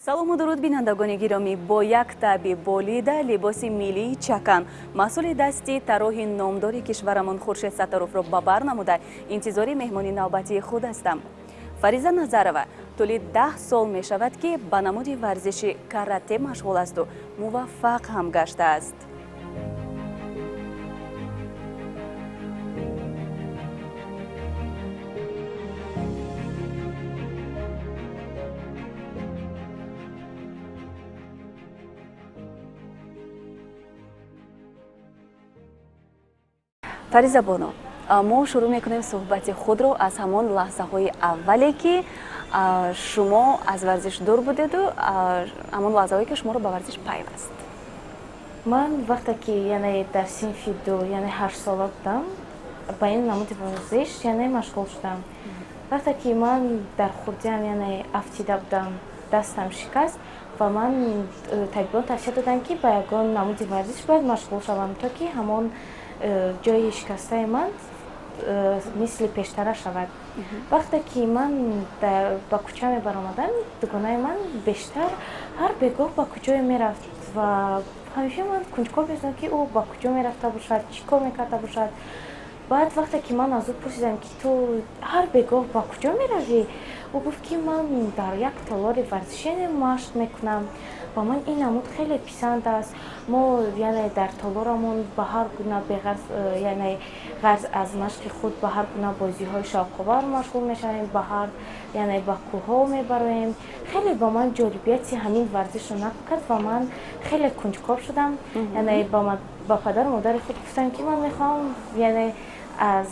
салому дуруд бинандагони гиромӣ, бо як таби болида либоси миллии чакан масъули дасти тарроҳи номдори кишварамон Хуршед Саттаровро ба бар намуда интизори меҳмони навбатии худ ҳастам. Фариза Назарова тӯли 10 сол мешавад ки ба намуди варзиши карате машғул асту муваффақ ҳам гаштааст. Фариза Боно, мо шурӯъ мекунем суҳбати худро аз ҳамон лаҳзаҳои аввале ки шумо аз варзиш дур будеду ҳамон лаҳзаҳое ки шуморо ба варзиш пайваст. Ман вақте ки дар синфи 2 8 сола будам ба ин намуди варзиш машғул шудам. Вақте ки ман дар хурдиам афтида будам, дастам шикаст ва ман табибон тавсия доданд ки ба ягон намуди варзиш бояд машғул шавам, то ки ҳамон ҷои шикастаи ман мисли пештара шавад. Вақте ки ман ба кӯча мебаромадам, дугонаи ман бештар ҳар бегоҳ ба куҷое мерафт ва ҳамеша ман кунҷкор мезидам ки ӯ ба куҷо мерафта бошад, чӣ кор мекарда бошад. Баъд вақте ки ман аз ӯ пурсидам ки ту ҳар бегоҳ ба куҷо меравӣ, ӯ гуфт ки ман дар як толори варзиши машқ мекунам ва ман ин намуд хеле писанд аст. Мо дар толорамон ба ҳар гуна ғарз аз машқи худ ба ҳар гуна бозиҳои шавқовар машғул мешавем, ба кӯҳҳо мебароем. Хеле ба ман ҷолибияти ҳамин варзишро нақл кард ва ман хеле кунҷкор шудам. Ба падару модари худ гуфтам ки ман мехоҳам аз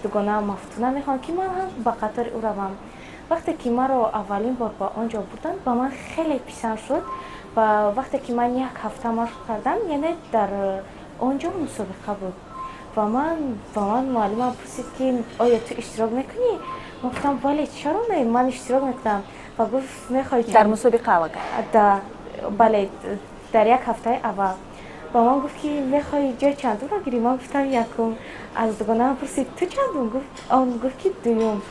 дугонаам мафтуна мехоҳам ки ман ҳам ба қатори ӯ равам. Вақте ки маро аввалин бор ба он ҷо бурданд, ба ман хеле писанд шуд ва вақте ки ман як ҳафта машқ кардам, дар он ҷо мусобиқа буд ва ба ман муаллимам пурсид ки оё ту иштирок мекунӣ? Ман гуфтам бале, чаро не, ман иштирок мекунам. Ва гуфт мехоҳӣ дар мусобиқа бале, дар як ҳафтаи аввал. Ба ман гуфт ки мехоҳӣ ҷои чандумро гирӣ? Ман гуфтам якум. Аз дугонаам пурсид ту чандум? Он гуфт ки дуюм.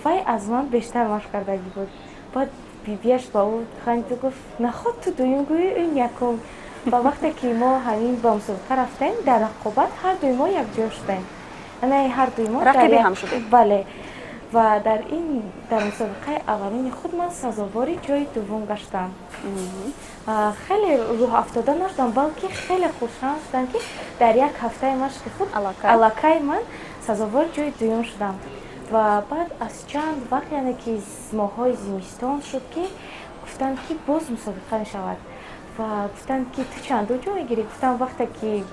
Вай аз ман бештар машқ кардагӣ буд. Баъд бибиаш ба ӯ ханду гуфт наход ту дуюм гӯӣ, ин якум. Ва вақте ки мо ҳамин ба мусобиқа рафтем, дар рақобат ҳардуи мо якҷо шудем. Ҳардуи мо рақиби ҳам шудем. Бале. Ва дар мусобиқаи аввалини худ ман сазовори ҷои дуввум гаштам. Хеле рӯҳ афтода нашудам, балки хеле хуршанд шудам ки дар як ҳафтаи машқи худ аллакай ман сазовори ҷои дуюм шудам. Ва баъд аз чанд вақт ки моҳҳои зимистон шуд ки гуфтанд ки боз мусобиқа мешавад ва гуфтанд ки ту чанду ҷо мегирӣ? Гуфтам вақте ки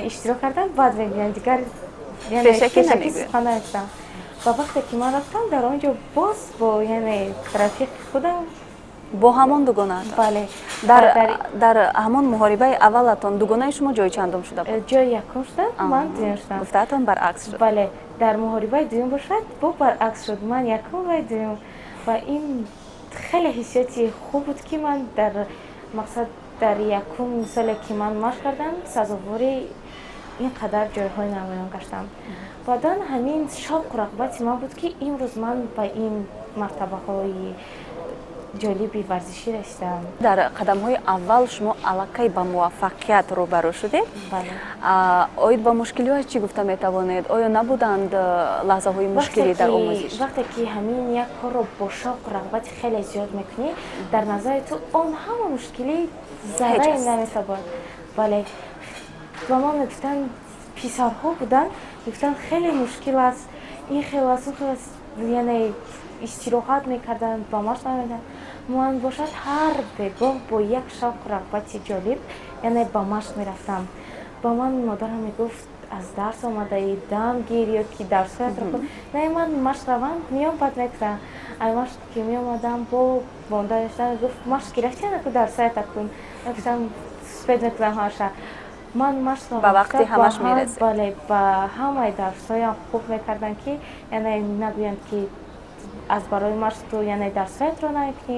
иштирок кардам баъд мегӯям, дигар пешакӣ сухан намегӯям. Ва вақте ки ман рафтам дар он ҷо боз бо рафиқи худам бо ҳамон дугонаатон. Бале. Дар ҳамон муҳорибаи аввалатон дугонаи шумо ҷои чандум шуда буд? Ҷои якум шуда, ман дуюм шудам. Гуфтаатон баръакс шуд. Бале. Дар муҳорибаи дуюм бошад, бо баръакс шуд. Ман якум, вай дуюм. Ва ин хеле ҳиссиёти хуб буд ки ман дар якум соле ки ман машқ кардам, сазовори ин қадар ҷойҳои намоён гаштам. Баъдан ҳамин шавқу рағбати ман буд ки имрӯз ман ба ин мартабаҳои ҷолиби варзишӣ расидам. Дар қадамҳои аввал шумо аллакай ба муваффақият рӯбарӯ шудед? Бале. Оид ба мушкилиҳояш чӣ гуфта метавонед? Оё набуданд лаҳзаҳои мушкилӣ дар омӯзиш? Вақте ки ҳамин як корро бо шавқу рағбати хеле зиёд мекунӣ, дар назари ту он ҳама мушкилӣ зарраи наметавонад. Бале. Ва ман мегуфтанд, писарҳо буданд, мегуфтанд хеле мушкил аст, ин хел аст, он хел аст, истироҳат мекарданд, ба машқ намеданд. Ман бошад ҳар бегоҳ бо як шавқу рағбати ҷолиб ба машқ мерафтам. Ба ман модарам мегуфт аз дарс омадаӣ, дам гир ё ки дарсҳоятро кун. Не, ман машқ равам, миём баъд мекунам. Ай машқ ки меомадам бо монда мешудам, мегуфт машқ ки рафтӣ ку дарсҳоята кун. Мегуфтам спед мекунам ҳамаша. Ман машқ равам. Ба вақти ҳамаш мерасед? Бале, ба ҳамаи дарсҳоям хуб мекардам ки нагӯянд ки аз барои машқ ту дарсҳоятро намекунӣ.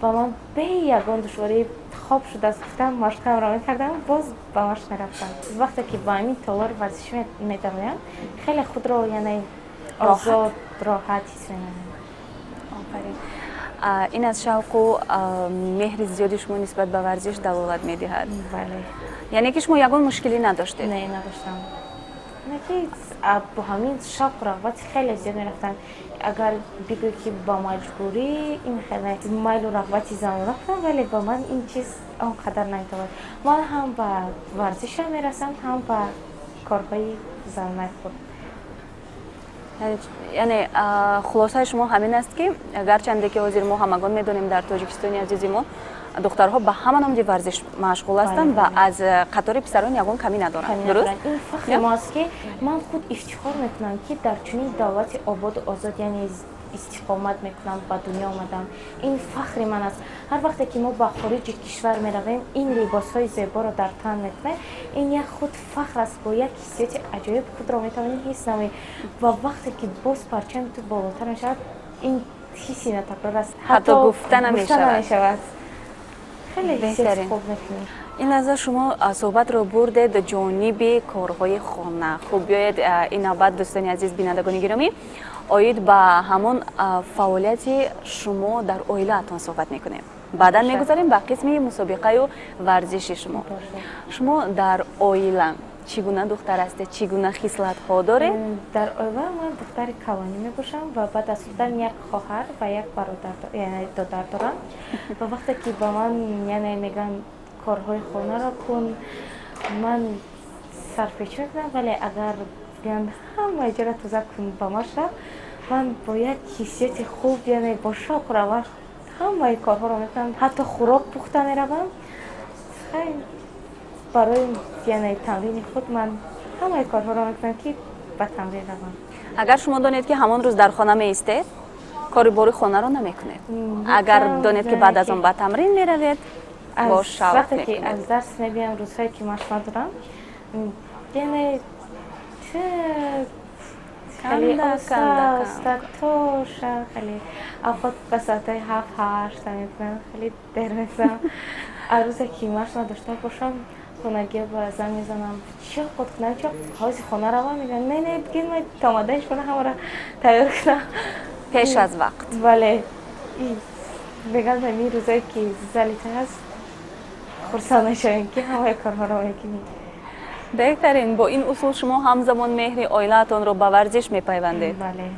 Ва ман бе ягон душворӣ хоб шудааст, гуфтам машқамро мекардам, боз ба машқ мерафтам. Вақте ки ба ҳамин толори варзишӣ медавоям, хеле худро озод, роҳат ҳис менамоям. Офарин. این از شوق و مهر زیادی شما نسبت به ورزش دلالت می‌دهد. بله. یعنی که شما یگان مشکلی نداشتید؟ نه نداشتم. نه که با همین شوق رغبت خیلی زیاد میرفتم. اگر بگویی که با مجبوری این خیلی میل و رغبتی زن رفتم، ولی با من این چیز آنقدر نمیتواند. من هم به ورزش میرسم هم به کارهای زن خود. یعنی خلاصه شما همین است که گرچنده که حاضر ما همگان میدونیم در تاجیکستان عزیز ما دخترها به همه نوع ورزش مشغول هستند و از قطار پسران یگان کمی ندارند. درست؟ این فخر ماست که من خود افتخار میکنم که در چنین دولت آباد و آزاد یعنی استقامت میکنم، به دنیا آمدم. این فخر من است. هر وقتی که ما به خارج کشور میرویم این لباس های زیبا را در تن میکنیم، این یک خود فخر است. با یک حسیت عجایب خود را میتوانید حس نمایید و وقتی که باز پرچم تو بالاتر میشود این حسی ناتکرار است. حتی گفتن نمیشود. خیلی حسیت خوب میکنید. این لحظه شما صحبت رو بردید جانب کارهای خانه. خب بیاید این نوبت دوستان عزیز بینندگان گرامی آیید با همون فعالیت شما در عائله‌تان صحبت میکنیم. بعدا میگذاریم به قسم مسابقه و ورزش شما. شما در عائله چگونه دختر هستید؟ چگونه خصلت ها داره؟ در عائله من دختر کوانی میباشم و بعد از خودم یک خواهر و یک برادر یعنی دختر دارم. و وقتی که با من یعنی میگن کارهای خانه را کن من سرپیچ میکنم، ولی اگر بیان همه جا را توزه کن با ما شد من با یک حسیت خوب یعنی با شوق رو همه کارها را میکنم. حتی خوراک پخته میروم برای یعنی تمرین خود من همه کارها را میکنم که به تمرین روم. اگر شما دانید که همان روز در خانه می ایستید کاری باری خانه را نمیکنید، اگر دانید که بعد از اون به تمرین میروید با شوق وقتی که از درس میبیم روزهایی که مشغول دارم یعنی خیلی آسته توشه خیلی افاد به ساعتهای 7-8 میکنم خیلی در میکنم. روزی که مشغول داشته باشم خونگی با زن میزنم چی خود کنم چی حاضر خونه رو میگن نه بگید من تامادهش کنم همه را تیار کنم پیش از وقت. ولی بگم می روزایی که زلیته هست خرسان نشویم که همه کارها رو میکنیم. بهترین. با این اصول شما همزمان مهر عائله‌تان رو به ورزش میپیوندید. بله.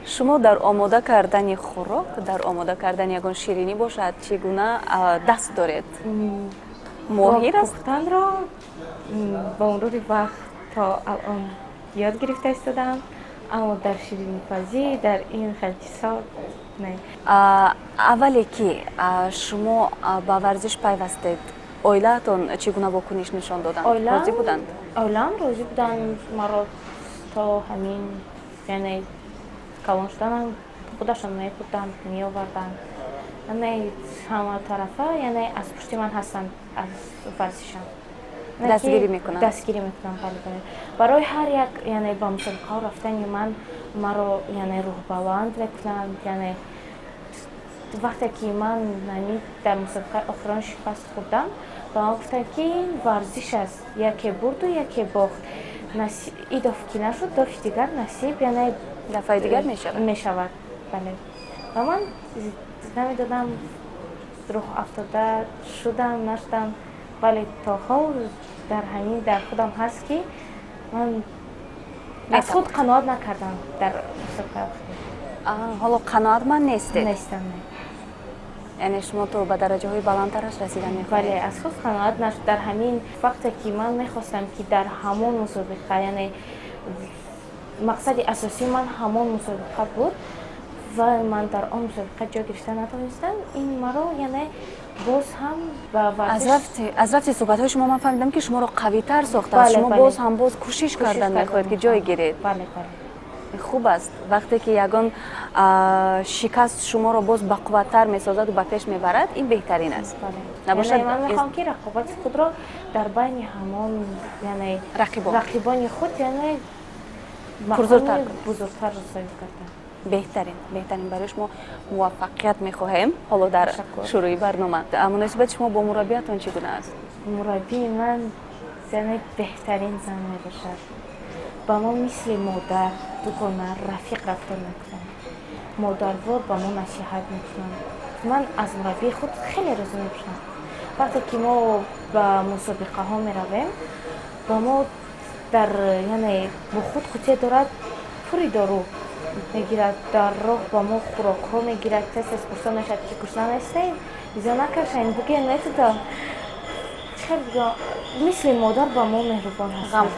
شما در آماده کردن خوراک، در آماده کردن یگان شیرینی باشد چگونه دست دارید؟ ماهر است؟ پختن را با مرور وقت تا الان یاد گرفته استادم، اما در شیرینی پزی در این خیلی چیزها نه. اولی که شما به ورزش پیوستید عائله‌تان چگونه واکنش نشان دادند؟ راضی بودند؟ عائله‌ام راضی بودند. مرا تا همین یعنی کلان شدنم خودشان می‌بودند می‌آوردند. یعنی همه طرفه یعنی از پشت من هستند از ورزشم. دستگیری میکنن. دستگیری میکنن برای هر یک یعنی با مسابقه رفتن من مرا یعنی روح بلند میکنن. یعنی وقتی که من در مسابقه آخران شکست خوردم و من گفتم که این ورزش است، یکی برد و یکی باخت. این دفعه که نشد دفعه دیگر نصیب یعنی دفعه دیگر میشود. بله. و من نمیدادم روح افتاده شدم نشدم، ولی تا حال در همین در خودم هست که من از خود قناعت نکردم در مسابقه. حالا قناعتمند نیستید؟ نیستم. یعنی شما تو به درجه های بلندترش رسیدن میخواهید؟ بله از خود قناعت نشد. در همین وقتی که من میخواستم که در همون مسابقه یعنی مقصد اساسی من همون مسابقه بود و من در آن مسابقه جا گرفته نتونستم، این مرا یعنی باز هم با از رفت صحبت های شما من فهمیدم که شما رو قوی تر ساخته است. شما باز هم کوشش کردن میخواهید که جای گیرید. بله بله. خوب است وقتی که یگان شکست شما رو باز با قوت‌تر میسازد و به پیش میبرد، این بهترین است. نباشد یعنی من میخوام که رقابت خود را در بین همان یعنی رقیبان خود یعنی بزرگتر رساند کردن. بهترین برای شما موفقیت میخواهیم. حالا در شروع برنامه مناسبت شما با مربیتون چگونه است؟ مربی من یعنی بهترین زن میباشد ба мо мисли модар дугона рафиқ рафтор мекунанд. Модарвор ба мо насиҳат мекунанд. Ман аз мураббии худ хеле розӣ мебошам. вақте ки мо ба мусобиқаҳо меравем, ба мо дар яъне бо худ қуттия дорад пури дору мегирад, дар роҳ ба мо хӯрокҳо мегирад, тез пурсо мешавад ки гушна нестем, изо накашаем, бугем метудам. мисли модар ба мо меҳрубон ҳастанд,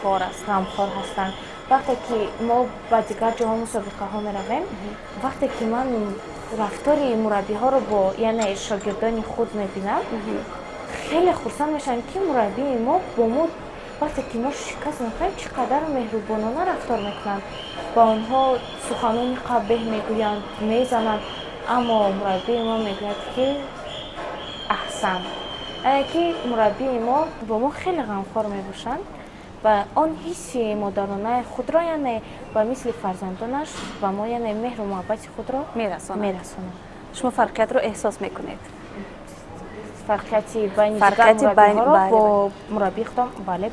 ғамхор ҳастанд. вақте ки мо ба дигар ҷоҳо мусобиқаҳо меравем, вақте ки ман рафтори мураббиҳоро бо яъне шогирдони худ мебинам, хеле хурсанд мешавам ки мураббии мо бо мо вақте ки мо шикаст мехӯрем чӣ қадар меҳрубонона рафтор мекунанд. ба онҳо суханони қабеҳ мегӯянд, мезананд, аммо мураббии мо мегӯяд ки аҳсан. яъне ки мураббии мо бо мо хеле ғамхор мебошанд ва он ҳисси модаронаи худро яъне ба мисли фарзандонаш ба мо яъне меҳру муҳаббати худро мерасонад. шумо фарқиятро эҳсос мекунед? фарқияти байни дигар мураббиҳоро бо мураббии худам бале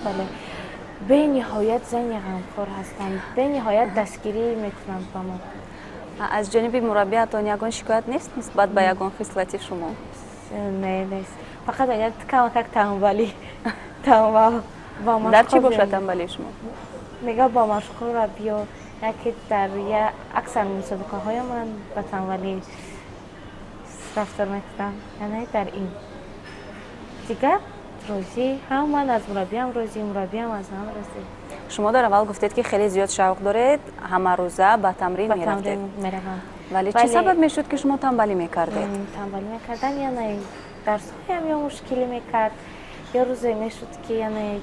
бениҳоят зани ғамхор ҳастанд, бениҳоят дастгирӣ мекунанд ба мо. аз ҷониби мураббиатон ягон шикоят нест нисбат ба ягон хислати шумо? Нест. Фақат агар камакак танбалӣ ба машқ. дар чӣ бошад танбалии шумо? мега ба машқура биё, яке дар аксар мусобиқаҳои ман ба танбалӣ рафтор мекунам, яъне дар ин. дигар розӣ, ҳам ман аз мураббиам розӣ, мураббиам аз ман розӣ. шумо дар аввал гуфтед ки хеле зиёд шавқ доред, ҳамарӯза ба тамрин мерафтед. вале чӣ сабаб мешуд ки шумо танбалӣ мекардед? танбалӣ мекардам, яъне дарсҳоям ё мушкилӣ мекард, ё рӯзе мешуд ки яъне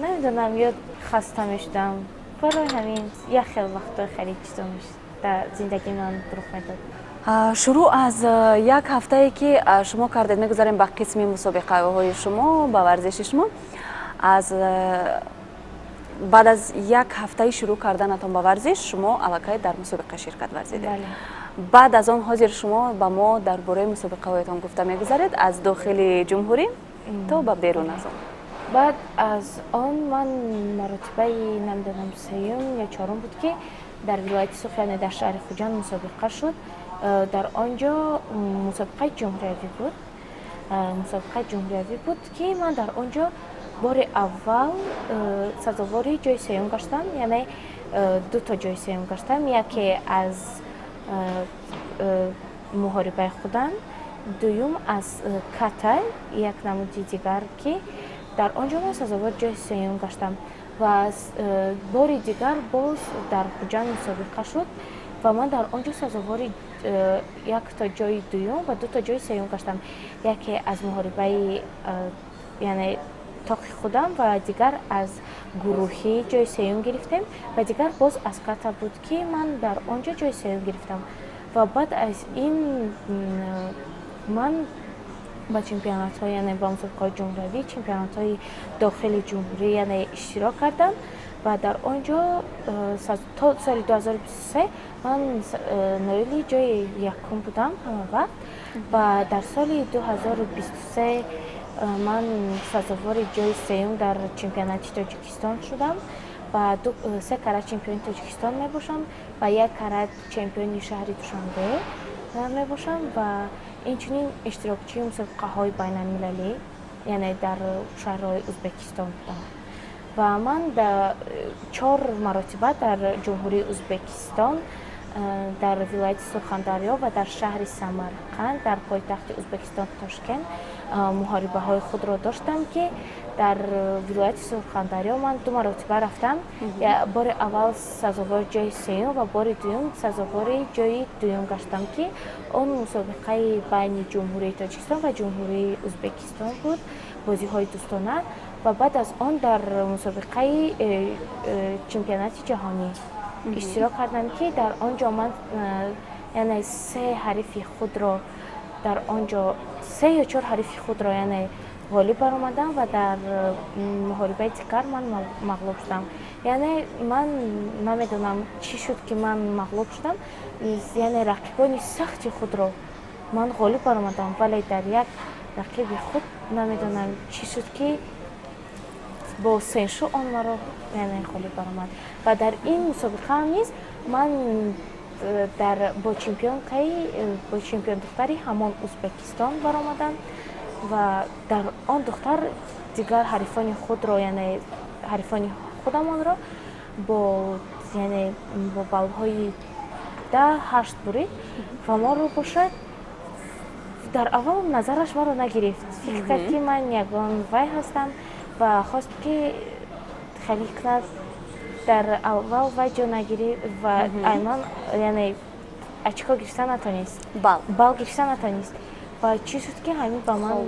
намедонам, ё хаста мешудам. барои ҳамин як хел вақтҳои хеле чизо дар зиндагии ман рух медод. шурӯъ аз як ҳафтае ки шумо кардед, мегузарем ба қисми мусобиқаҳои шумо, ба варзиши шумо. баъд аз як ҳафтаи шурӯъ карданатон ба варзиш, шумо аллакай дар мусобиқа ширкат варзидед. баъд аз он ҳозир шумо ба мо дар бораи мусобиқаҳоятон гуфта мегузаред, аз дохили ҷумҳурӣ то ба берун аз он. баъд аз он ман маротибаи намедонам сеюм ё чорум буд ки дар вилояти Сух, яъне дар шаҳри Хуҷанд мусобиқа шуд. дар онҷо мусобиқаи ҷумҳуриявӣ буд ки ман дар онҷо бори аввал сазовори ҷои сеюм гаштам, яъне дуто ҷои сеюм гаштам, яке аз муҳорибаи худам, дуюм аз Катай, як намуди дигар ки дар онҷо ман сазовори ҷои сеюм гаштам ва бори дигар боз дар Хуҷанд мусобиқа шуд ва ман дар онҷо сазовори якто ҷои дуюм ва дуто ҷои сеюм гаштам. яке аз муҳорибаи яъне тоқи худам ва дигар аз гурӯҳӣ ҷои сеюм гирифтем ва дигар боз аз Ката буд ки ман дар онҷо ҷои сеюм гирифтам. ва баъд аз ин ман ба чемпионатҳо, яъне ба мусобиқаҳои ҷумҳуриявӣ, чемпионатҳои дохили ҷумҳурӣ яъне иштирок кардам ва дар онҷо то соли 2023 ман ноили ҷои якум будам ҳама вақт ва дар соли 2023 ман сазовори ҷои сеюм дар чемпионати Тоҷикистон шудам ва 3 кара чемпиони Тоҷикистон мебошам ва 1 кара чемпиони шаҳри Душанбе мебошам ва инчунин иштирокчии мусобиқаҳои байналмилалӣ, яъне дар шаҳрҳои Узбекистон будам. ва ман 4 маротиба дар ҷумҳурии Узбекистон, дар вилояти Сурхандарё ва дар шаҳри Самарқанд, дар пойтахти Узбекистон Тошкент муҳорибаҳои худро доштам ки дар вилояти Сурхандарё ман 2 маротиба рафтам. бори аввал сазовори ҷои сеюм ва бори дуюм сазовори ҷои дуюм гаштам ки он мусобиқаи байни ҷумҳурии Тоҷикистон ва ҷумҳурии Узбекистон буд, бозиҳои дӯстона. ва баъд аз он дар мусобиқаи чемпионати ҷаҳонӣ иштирок кардам ки дар онҷо ман яъне 3 ҳарифи худро дар онҷо 3 ё 4 ҳарифи худро яъне ғолиб баромадам ва дар муҳорибаи дигар ман мағлуб шудам. яъне ман намедонам чӣ шуд ки ман мағлуб шудам, яъне рақибони сахти худро ман ғолиб баромадам, вале дар як рақиби худ намедонам чӣ шуд ки бо сеншу он маро яъне холӣ баромад ва дар ин мусобиқа низ ман бо чемпион духтари ҳамон Узбекистон баромадам ва дар он духтар дигар ҳарифони худро яъне ҳарифони худамонро бо баллҳои 10-8 бурид ва моро бошад дар аввал назараш маро нагирифт. Фикр кард ки ман ягон вай ҳастам ва хост ки хеле кунад. Дар аввал вай ҷо нагирифт ва Айман яъне очко гирифта натонист. Балл гирифта натонист. Ва чӣ шуд ки ҳамин ба ман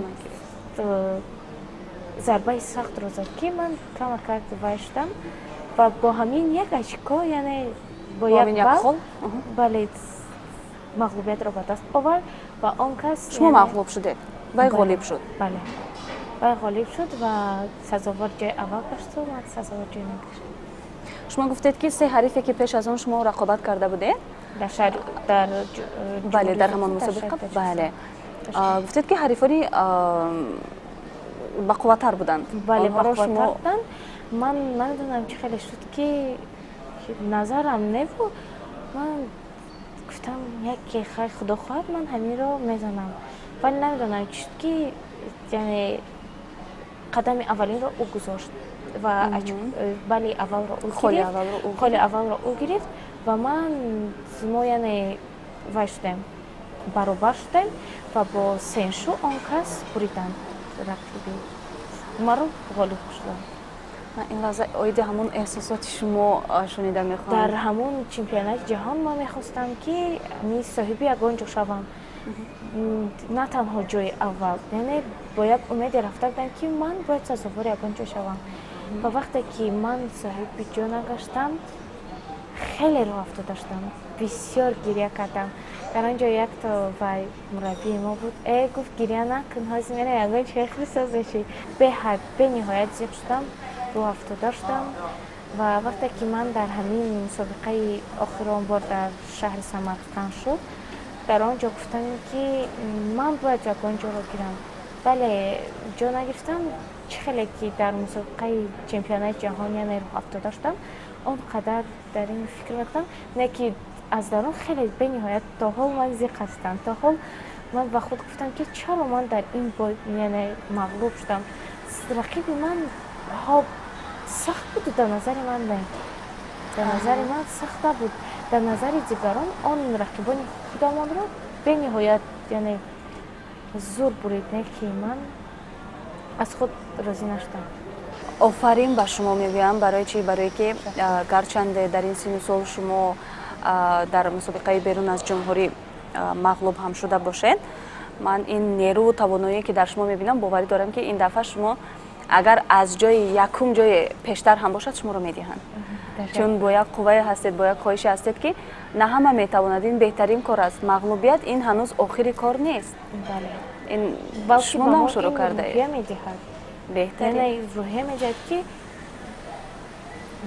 зарбаи сахтро зад ки ман кама кард вай шудам ва бо ҳамин як очко яъне бо як балл бале мағлубиятро ба даст овард ва он кас шумо мағлуб шудед, вай ғолиб шуд. Бале, вай ғолиб шуд ва сазовар ҷои аввал гашту, ман сазовар ҷои нагаштам. шумо гуфтед ки се ҳарифе ки пеш аз он шумо рақобат карда будед? Бале, дар ҳамон мусобиқа. Бале. гуфтед ки ҳарифони бақувваттар буданд. Бале, бақувваттар буданд. Ман намедонам чӣ хеле шуд ки назарам небуд. Ман гуфтам яке хай худо хоҳад ман ҳаминро мезанам. Вале намедонам чӣ шуд ки яъне қадами аввалинро ӯ гузошт ва бале аввалро холи аввалро ӯ гирифт ва мо яъне вай шудем, баробар шудем ва бо сеншу он кас буриданд рақиби маро ғолиб шуданд. ин лаҳза оиди ҳамон эҳсосоти шумо шунида мехоҳам. Дар ҳамон чемпионати ҷаҳон ман мехостам ки мин соҳиби ягон ҷо шавам. На танҳо ҷои аввал, яъне бо як умеде рафта будам ки ман бояд сазовори ягон ҷо шавам. Ва вақте ки ман соҳиби ҷо нагаштам, хеле роҳ афтода шудам. Бисёр гирья кардам. Дар он ҷо якто вай мураббии мо буд. Гуфт гирья накун, ҳозир мера ягон чизе хурсанд мешӣ. Беҳад бениҳоят зиқ шудам, роҳ афтода шудам ва вақте ки ман дар ҳамин мусобиқаи охирон бор дар шаҳри Самарқанд шуд, дар он ҷо гуфтам ки ман бояд ягон ҷоро гирам. Бале ҷо нагирифтам. Чӣ хеле ки дар мусобиқаи чемпионати ҷаҳон яъне роҳ афтода шудам, он қадар дар ин фикр мекардам, не ки аз дарун хеле бениҳоят то ҳол ман зиқ ҳастам. То ҳол ман ба худ гуфтам ки чаро ман дар ин бой яъне мағлуб шудам. Рақиби ман сахт буд дар назари ман не. Дар назари ман сахт набуд. Дар назари дигарон он рақибони худамонро бениҳоят яъне зур бурид, не ки ман аз худ розӣ наштам. офарин ба шумо мегӯям. Барои чӣ? Барое ки гарчанде дар ин синну сол шумо дар мусобиқаи берун аз ҷумҳурӣ мағлуб ҳам шуда бошед, ман ин нерӯву тавоноие ки дар шумо мебинам, боварӣ дорам ки ин дафъа шумо агар аз ҷои якум ҷое пештар ҳам бошад шуморо медиҳанд. Чун бо як қуввае ҳастед, бо як хоҳише ҳастед ки на ҳама метавонад. Ин беҳтарин кор аст. Мағлубият ин ҳанӯз охири кор нест. ин шумо ном шурӯъ кардаед. беҳтарин рӯҳия медиҳад ки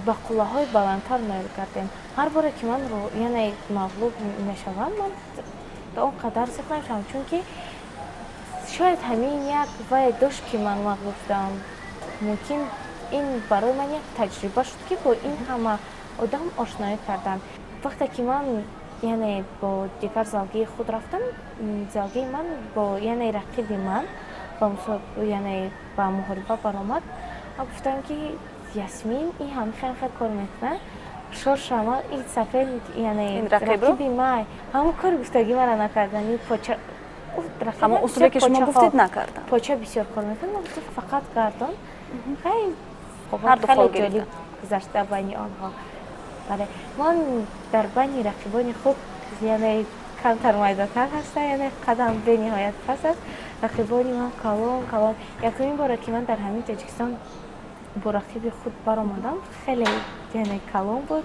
ба қуллаҳои баландтар мойл гардем. ҳар боре ки ман яъне мағлуб мешавам, ман он қадар зиқ намешавам, чунки шояд ҳамин як вае дошт ки ман мағлуб шудам. Мумкин ин барои ман як таҷриба шуд ки бо ин ҳама одам ошноӣ кардам. Вақте ки ман яъне бо дигар залгии худ рафтам, залгии ман бо яъне рақиби ман яъне ба муҳориба баромад, ман гуфтам ки Ясмин ин ҳам хеле кор мекунад. Шоша ин сафер яъне рақиби ман ҳамон кори гуфтагӣ мара накардан. Ин поча ҳамон усуле ки шумо гуфтед накардам. Поча бисёр кор мекунад. Ман гуфтам фақат гардон. Хеле ҷолиб гузашта байни онҳо. Бале, ман дар байни рақибони худ яъне камтар майдонтар ҳастам, яъне қадам бениҳоят паст аст. Рақибони ман калон. Якумин бора ки ман дар ҳамин Тоҷикистон бо рақиби худ баромадам, хеле яъне калон буд.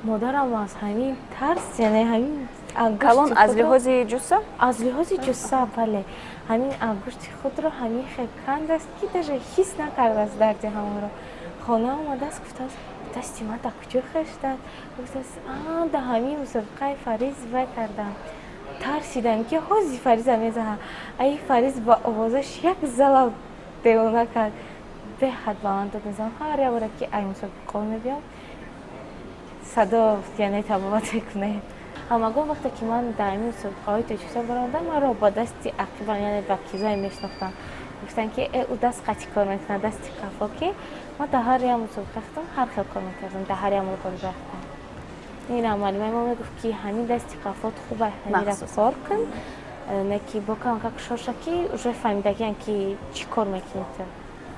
Модарам аз ҳамин тарс, яъне ҳамин калон аз лиҳози ҷусса? Аз лиҳози ҷусса, бале. Ҳамин ангушти худро ҳамин хеле канд аст ки даже ҳис накардааст дарди ҳамонро. Хона омадааст, гуфтааст дасти ман дар куҷо хештад. Гуфтааст да ҳамин мусобиқаи Фариз вай кардам. Тарсидам ки ҳозир Фариза мезаҳам. Ай Фариз ба овозаш як зала девона кард. беҳад баланд мезанам. ҳар як бора ки ай мусобиқаҳо мебиям садо яъне табобат мекунад. ҳамагон вақте ки ман дар ин мусобиқаҳои Тоҷикистон баромадам, маро ба дасти ақибан яъне ба кизое мешнохтам. гуфтанд ки ӯ даст қачи кор мекунад, дасти қафо ки ман дар ҳар як мусобиқа рехтам, ҳар хел кор мекардам, дар ҳар як мусобиқа рехтам. ин амалимаи мо мегуфт ки ҳамин дасти қафот хуб аст, ҳамира кор кун, не ки бо камака шошаки уже фаҳмидагиянд ки чӣ кор мекунед ту.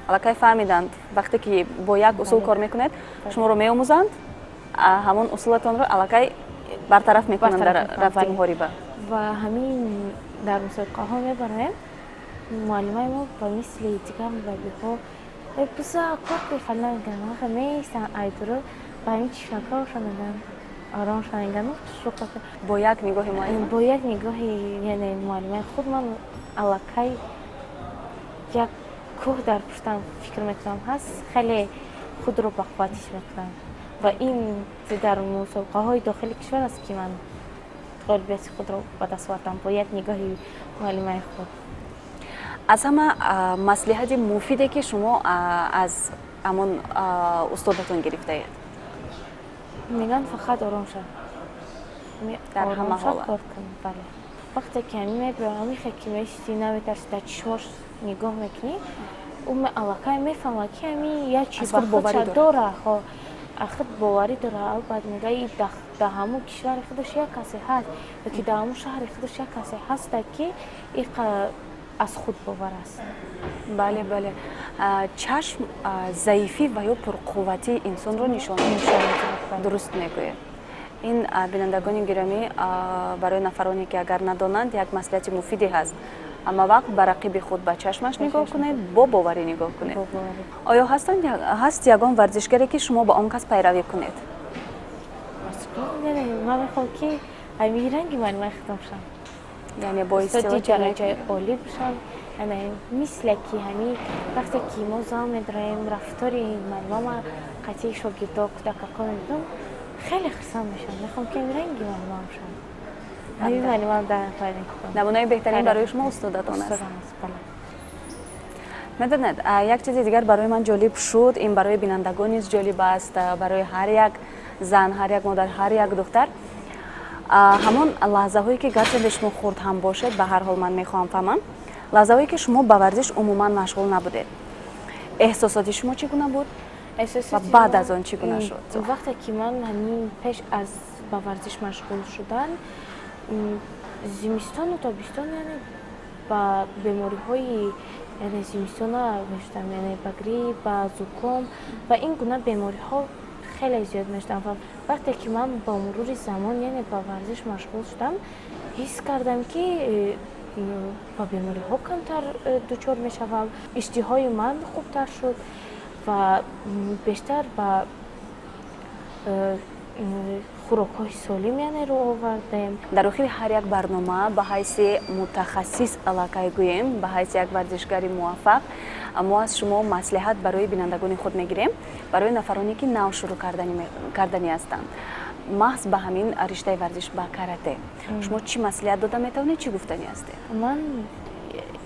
аллакай фаҳмиданд вақте ки бо як усул кор мекунед, шуморо меомӯзанд, ҳамон усулатонро аллакай бартараф мекунанд дар рафти муҳориба. ва ҳамин дар мусобиқаҳо мебароем, муаллимаи мо ба мисли дигар мураббиҳо биза кор ки фалон мекунанд, ха меистанд айдуро ба ҳамин чишмакҳошон мегӯянд, оромшон мегӯянд, шуқла бо як нигоҳи муаллим, бо як нигоҳи яъне муаллимаи худ ман аллакай як кӯҳ дар пуштам фикр мекунам ҳаст, хеле худро бақувватиш мекунам ва ин дар мусобиқаҳои дохили кишвар аст ки ман ғолибияти худро ба даст овардам бо як нигоҳи муаллимаи худ. аз ҳама маслиҳати муфиде ки шумо аз ҳамон устодатон гирифтаед? мегӯянд фақат ором шав, дар ҳама ҳолат кор кун. бале вақте ки ҳамин мебиём, ҳамин хел ки меишти наметарси дар чишмош нигоҳ мекунӣ, ӯ аллакай мефаҳмад ки ҳамин як чиз ба худша дорад, ахир боварӣ дорад. албатта мегӯяд дар ҳамон кишвари худаш як касе ҳаст ё ки дар ҳамон шаҳри худаш як касе ҳаста ки ин аз худ бовар аст. бале бале, чашм заифӣ ва ё пурқувватии инсонро нишон медиҳад, дуруст мегӯед. ин бинандагони гиромӣ, барои нафароне ки агар надонанд, як маслиҳати муфиде ҳаст. ҳама вақт ба рақиби худ ба чашмаш нигоҳ кунед, бо боварӣ нигоҳ кунед. оё ҳаст ягон варзишгаре ки шумо ба он кас пайравӣ кунед? ман мехоҳам ки ҳамин ранги муаллимаи худам шам, яъне бо устоди ҷароҷаи олӣ бошам. яъне мисле ки ҳамин вақте ки мо зам медироем, рафтори муаллимама қатъи шогирдо кӯдакакон мебинам, хеле хурсанд мешавам. мехоҳам ки ҳамин ранги муаллимаам шам. ҳамин муаллимам дар файда мекунам. намунаи беҳтарин барои шумо устодатон аст. медонед, як чизи дигар барои ман ҷолиб шуд, ин барои бинандагон низ ҷолиб аст, барои ҳар як зан, ҳар як модар, ҳар як духтар, ҳамон лаҳзаҳое ки гарчанде шумо хурд ҳам бошед, ба ҳар ҳол ман мехоҳам фаҳмам, лаҳзаҳое ки шумо ба варзиш умуман машғул набудед, эҳсосоти шумо чӣ гуна буд ва баъд аз он чӣ гуна шуд? вақте ки ман ҳамин пеш аз ба варзиш машғул шудан, зимистону тобистон яъне ба бемориҳои яъне зимистона мешудам, яъне ба грип, ба зуком ва ин гуна бемориҳо хеле зиёд мешудам. ва вақте ки ман ба мурури замон яъне ба варзиш машғул шудам, ҳис кардам ки ба бемориҳо камтар дучор мешавам, иштиҳои ман хубтар шуд ва бештар ба хӯрокҳои солим яъне роҳ овардем. дар охири ҳар як барнома ба ҳайси мутахассис аллакай гӯем, ба ҳайси як варзишгари муваффақ, мо аз шумо маслиҳат барои бинандагони худ мегирем, барои нафароне ки нав шурӯъ кардани ҳастанд, маҳз ба ҳамин риштаи варзиш ба карате. шумо чӣ маслиҳат дода метавонед, чӣ гуфтанӣ ҳастед? ман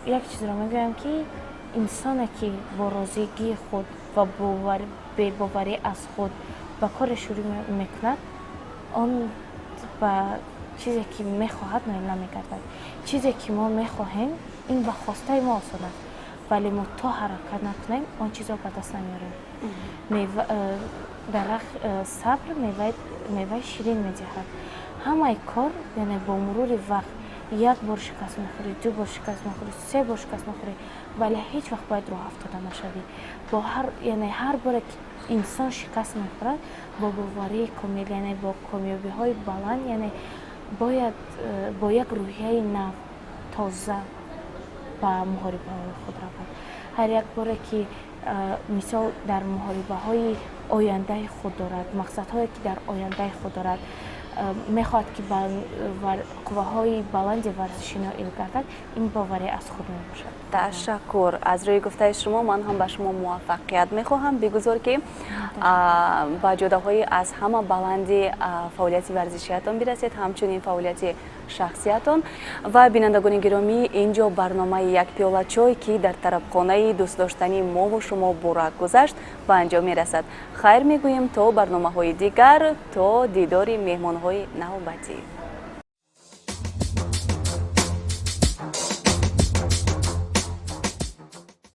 як чизро мегӯям ки инсоне ки бо розигии худ ва бебоварӣ аз худ ба коре шурӯъ мекунад, он ба чизе ки мехоҳад ноил намегардад. чизе ки мо мехоҳем, ин ба хостаи мо осон аст, вале мо то ҳаракат накунем, он чизро ба даст намеорем. дарахт сабр меваи ширин медиҳад. ҳамаи кор яъне бо мурури вақт як бор шикаст мехӯрӣ, ду бор шикаст мехӯрӣ, се бор шикаст мехӯрӣ, вале ҳеҷ вақт бояд роҳ афтода нашавӣ. яъне ҳар боре ки инсон шикаст мехӯрад, бо боварии комил, яъне бо комёбиҳои баланд, яъне бояд бо як рӯҳияи нав тоза ба муҳорибаҳои худ равад. ҳар як боре ки мисол дар муҳорибаҳои ояндаи худ дорад, мақсадҳое ки дар ояндаи худ дорад, мехоҳад ки ба қувваҳои баланди варзишӣ ноил гардад, ин боварӣ аз худ мебошад. ташаккур. аз рӯи гуфтаи шумо ман ҳам ба шумо муваффақият мехоҳам. бигузор ки ба ҷодаҳои аз ҳама баланди фаъолияти варзишиятон бирасед, ҳамчунин фаъолияти шахсиятон. ва бинандагони гиромӣ, инҷо барномаи як пиёла чой ки дар тарабхонаи дӯстдоштании мову шумо бурак гузашт ба анҷом мерасад. хайр мегӯем то барномаҳои дигар, то дидори меҳмонҳои навбатӣ.